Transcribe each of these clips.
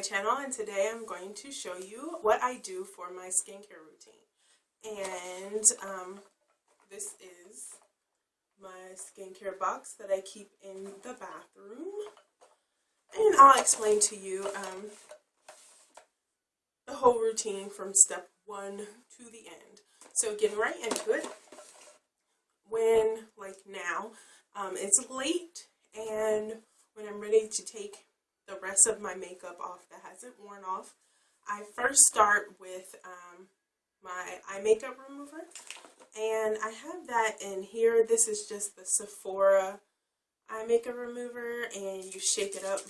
my channel, and today I'm going to show you what I do for my skincare routine. And this is my skincare box that I keep in the bathroom, and I'll explain to you the whole routine from step 1 to the end. So getting right into it, when like now it's late and when I'm ready to take the rest of my makeup off that hasn't worn off, I first start with my eye makeup remover, and I have that in here. This is just the Sephora eye makeup remover, and you shake it up,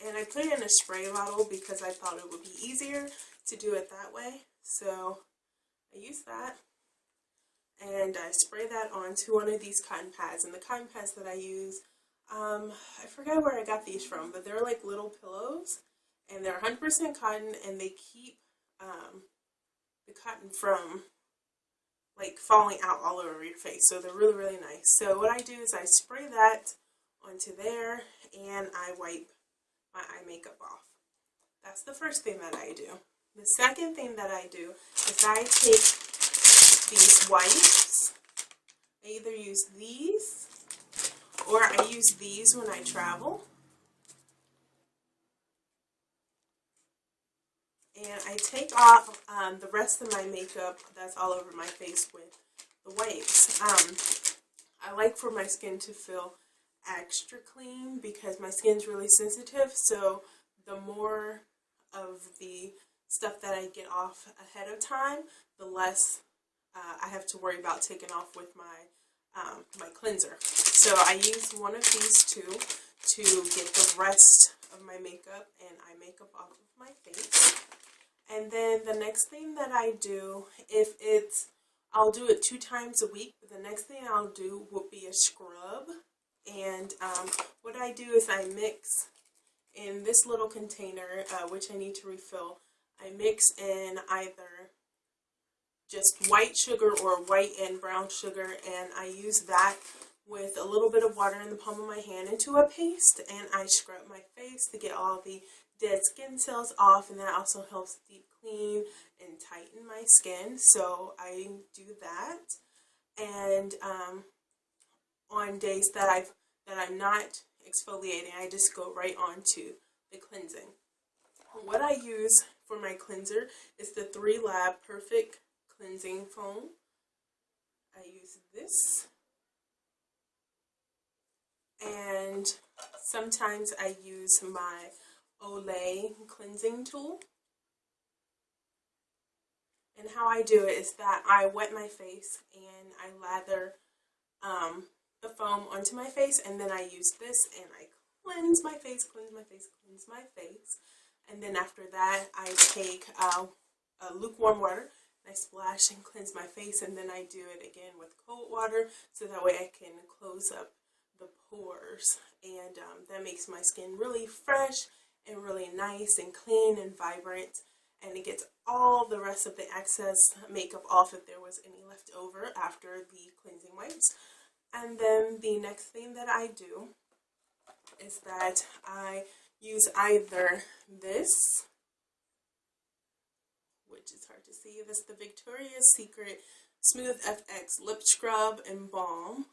and I put it in a spray bottle because I thought it would be easier to do it that way. So I use that, and I spray that onto one of these cotton pads. And the cotton pads that I use, I forget where I got these from, but they're like little pillows, and they're 100% cotton, and they keep the cotton from like falling out all over your face. So they're really, really nice. So what I do is I spray that onto there, and I wipe my eye makeup off. That's the first thing that I do. The second thing that I do is I take these wipes. I either use these or I use these when I travel. And I take off the rest of my makeup that's all over my face with the wipes. I like for my skin to feel extra clean because my skin's really sensitive, so the more of the stuff that I get off ahead of time, the less I have to worry about taking off with my my cleanser. So I use one of these two to get the rest of my makeup and eye makeup off of my face. And then the next thing that I do, I'll do it 2 times a week, but the next thing I'll do will be a scrub. And what I do is I mix in this little container, which I need to refill. I mix in either just white sugar or white and brown sugar, and I use that with a little bit of water in the palm of my hand into a paste, and I scrub my face to get all the dead skin cells off, and that also helps deep clean and tighten my skin. So I do that, and on days that I'm not exfoliating, I just go right on to the cleansing. What I use for my cleanser is the 3 Lab Perfect Cleansing Foam. I use this, and sometimes I use my Olay cleansing tool. And how I do it is that I wet my face and I lather the foam onto my face, and then I use this and I cleanse my face, cleanse my face, cleanse my face. And then after that, I take lukewarm water and I splash and cleanse my face, and then I do it again with cold water so that way I can close up the pores, and that makes my skin really fresh and really nice and clean and vibrant, and it gets all the rest of the excess makeup off if there was any left over after the cleansing wipes. And then the next thing that I do is that I use either this, which is hard to see, this is the Victoria's Secret Smooth FX Lip Scrub and Balm.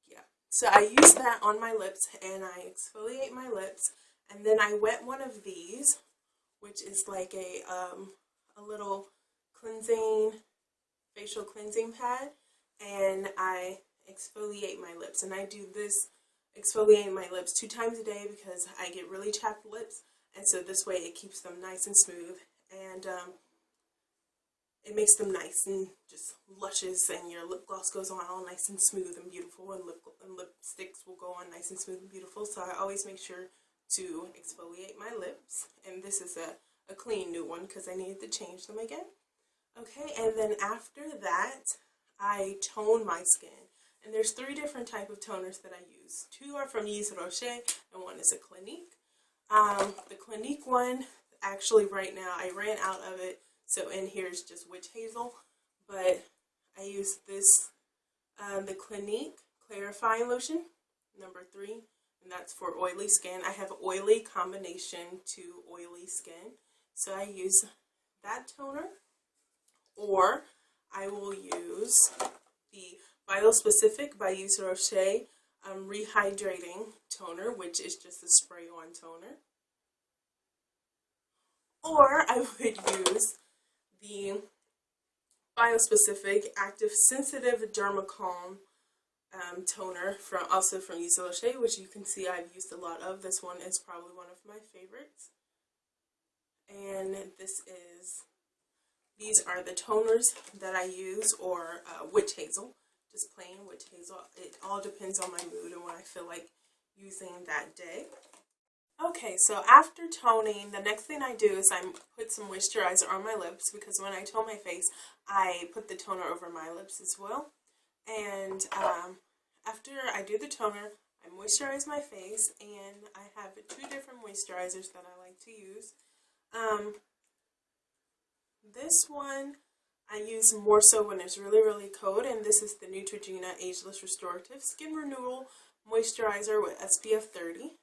Yeah, so I use that on my lips and I exfoliate my lips, and then I wet one of these, which is like a little cleansing facial cleansing pad, and I exfoliate my lips. And I do this exfoliating my lips 2 times a day because I get really chapped lips, and so this way it keeps them nice and smooth, and it makes them nice and just luscious, and your lip gloss goes on all nice and smooth and beautiful, and lipsticks will go on nice and smooth and beautiful. So I always make sure to exfoliate my lips, and this is a clean new one because I needed to change them again. Okay, and then after that, I tone my skin. And there's 3 different types of toners that I use. 2 are from Yves Rocher, and 1 is a Clinique. The Clinique one, actually right now, I ran out of it, so in here is just witch hazel. But I use this, the Clinique Clarifying Lotion, number 3. and that's for oily skin. I have oily combination to oily skin, so I use that toner, or I will use the Vital Specific by Yves Rocher Rehydrating Toner, which is just a spray-on toner. Or I would use the Biospecific Active Sensitive Dermacalm toner also from Yves Rocher, which you can see I've used a lot of. This one is probably one of my favorites. And these are the toners that I use, or witch hazel, just plain witch hazel. It all depends on my mood and what I feel like using that day. Okay, so after toning, the next thing I do is I put some moisturizer on my lips, because when I tone my face, I put the toner over my lips as well. And after I do the toner, I moisturize my face, and I have 2 different moisturizers that I like to use. This one I use more so when it's really, really cold, and this is the Neutrogena Ageless Restorative Skin Renewal Moisturizer with SPF 30.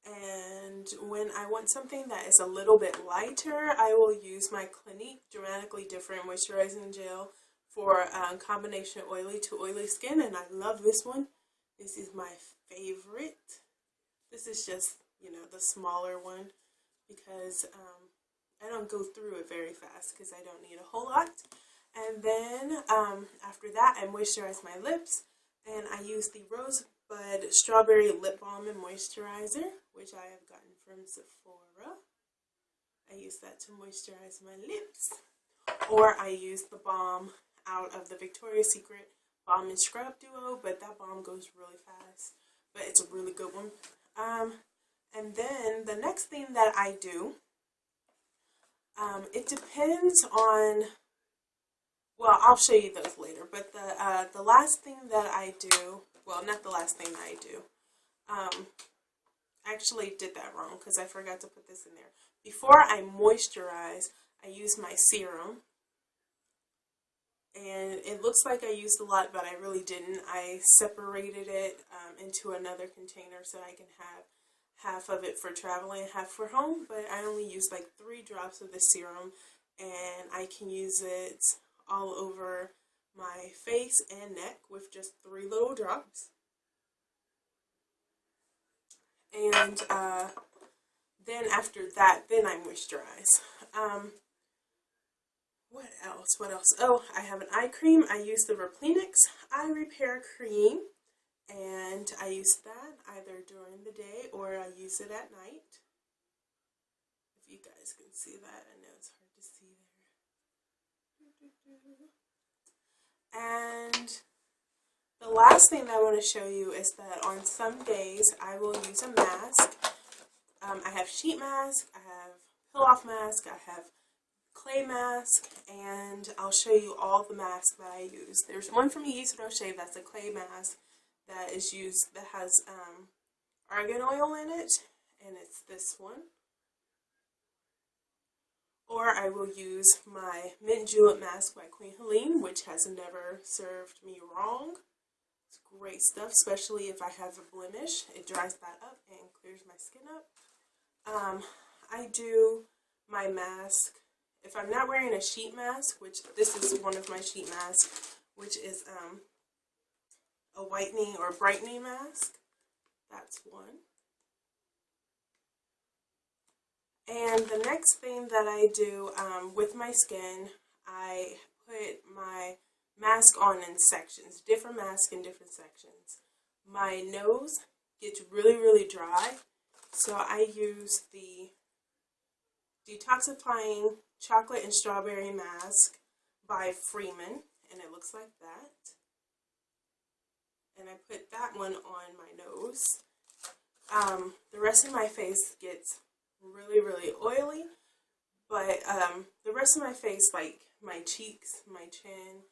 And when I want something that is a little bit lighter, I will use my Clinique Dramatically Different Moisturizing Gel for combination oily to oily skin, and I love this one. This is my favorite. This is just, you know, the smaller one, because I don't go through it very fast because I don't need a whole lot. And then after that, I moisturize my lips, and I use the Rosebud Strawberry Lip Balm and Moisturizer, which I have gotten from Sephora. I use that to moisturize my lips. Or I use the balm out of the Victoria's Secret Balm and Scrub Duo, but that balm goes really fast, but it's a really good one. And then the next thing that I do, it depends on, well, I'll show you those later, but the last thing that I do, well, not the last thing that I do, I actually did that wrong because I forgot to put this in there. Before I moisturize, I use my serum, and it looks like I used a lot, but I really didn't. I separated it into another container so I can have half of it for traveling and half for home, but I only used like 3 drops of the serum, and I can use it all over my face and neck with just 3 little drops. And then after that, then I moisturize. What else? What else? Oh, I have an eye cream. I use the Replenix Eye Repair Cream, and I use that either during the day or I use it at night. If you guys can see that, I know it's hard to see there. And the last thing I want to show you is that on some days I will use a mask. I have sheet mask, I have peel-off mask, I have clay mask, and I'll show you all the masks that I use. There's one from Yves Rocher that's a clay mask that is used, that has argan oil in it, and it's this one. Or I will use my Mint Julep mask by Queen Helene, which has never served me wrong. It's great stuff, especially if I have a blemish. It dries that up and clears my skin up. I do my mask, if I'm not wearing a sheet mask, which this is one of my sheet masks, which is a whitening or brightening mask. That's one. And the next thing that I do with my skin, I put my mask on in sections, different masks in different sections. My nose gets really, really dry, so I use the Detoxifying Chocolate and Strawberry Mask by Freeman, and it looks like that. And I put that one on my nose. The rest of my face gets really, really oily, but the rest of my face, like my cheeks, my chin,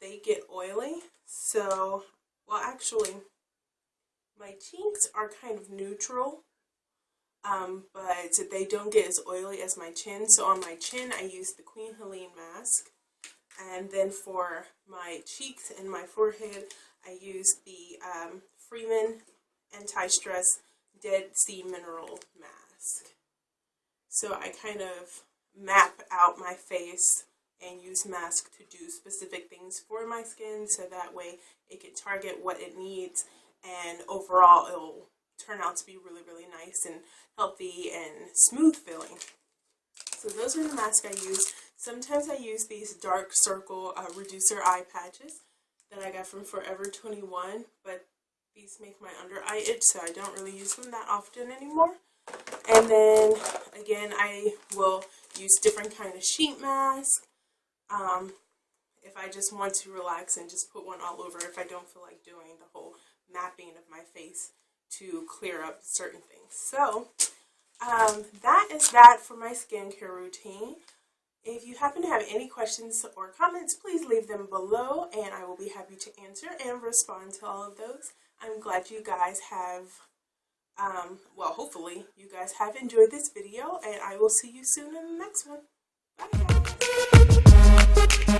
they get oily. So, well, actually, my cheeks are kind of neutral, but they don't get as oily as my chin. So on my chin, I use the Queen Helene mask, and then for my cheeks and my forehead, I use the Freeman Anti-Stress Dead Sea Mineral Mask. So I kind of map out my face and use mask to do specific things for my skin, so that way it can target what it needs, and overall it'll turn out to be really, really nice and healthy and smooth feeling. So those are the masks I use. Sometimes I use these dark circle reducer eye patches that I got from Forever 21, but these make my under eye itch, so I don't really use them that often anymore. And then again, I will use different kind of sheet mask if I just want to relax and just put one all over, if I don't feel like doing the whole mapping of my face to clear up certain things. So that is that for my skincare routine. If you happen to have any questions or comments, please leave them below and I will be happy to answer and respond to all of those. I'm glad you guys have, well, hopefully you guys have enjoyed this video, and I will see you soon in the next one. Bye, guys.